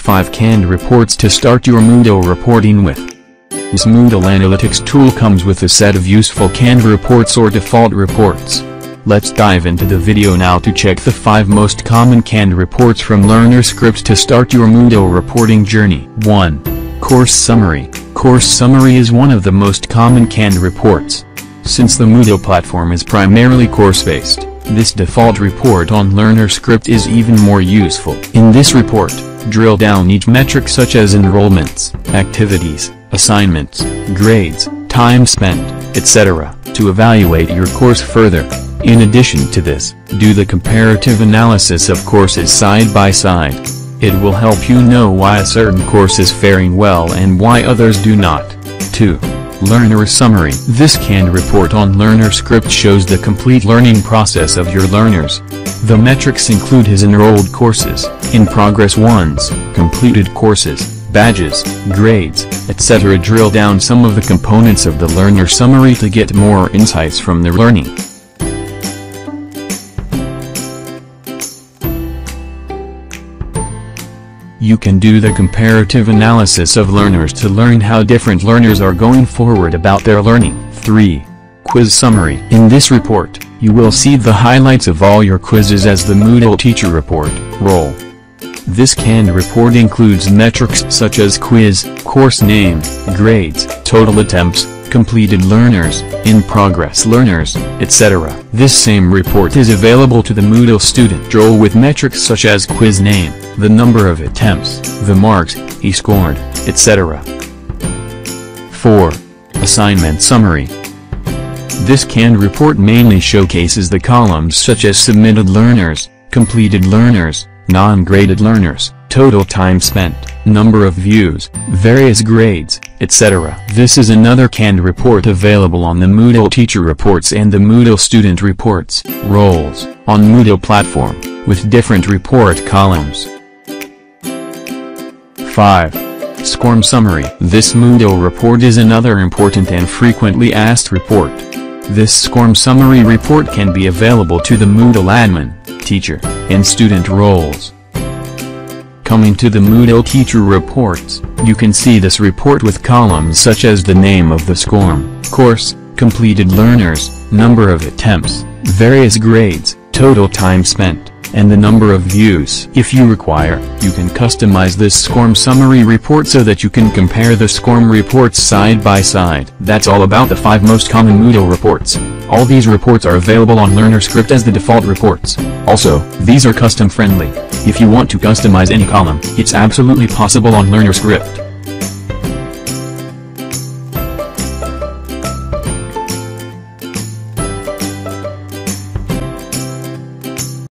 5 canned reports to start your Moodle reporting with. This Moodle Analytics tool comes with a set of useful canned reports or default reports. Let's dive into the video now to check the 5 most common canned reports from LearnerScript to start your Moodle reporting journey. 1. Course Summary. Course Summary is one of the most common canned reports. Since the Moodle platform is primarily course-based, this default report on LearnerScript is even more useful. In this report, drill down each metric such as enrollments, activities, assignments, grades, time spent, etc., to evaluate your course further. In addition to this, do the comparative analysis of courses side by side. It will help you know why a certain course is faring well and why others do not. 2. Learner Summary. This canned report on LearnerScript shows the complete learning process of your learners. The metrics include his enrolled courses, in-progress ones, completed courses, badges, grades, etc. Drill down some of the components of the Learner Summary to get more insights from their learning. You can do the comparative analysis of learners to learn how different learners are going forward about their learning. 3. Quiz Summary. In this report, you will see the highlights of all your quizzes as the Moodle Teacher Report, role. This canned report includes metrics such as quiz, course name, grades, total attempts, completed learners, in-progress learners, etc. This same report is available to the Moodle student role with metrics such as quiz name, the number of attempts, the marks he scored, etc. 4. Assignment Summary. This canned report mainly showcases the columns such as submitted learners, completed learners, non-graded learners, total time spent, number of views, various grades, etc. This is another canned report available on the Moodle Teacher Reports and the Moodle Student Reports, roles, on Moodle platform, with different report columns. 5. SCORM Summary. This Moodle report is another important and frequently asked report. This SCORM Summary report can be available to the Moodle admin, teacher, and student roles. Coming to the Moodle Teacher Reports, you can see this report with columns such as the name of the SCORM course, completed learners, number of attempts, various grades, total time spent, and the number of views. If you require, you can customize this SCORM Summary report so that you can compare the SCORM reports side by side. That's all about the 5 most common Moodle reports. All these reports are available on LearnerScript as the default reports. Also, these are custom friendly. If you want to customize any column, it's absolutely possible on LearnerScript.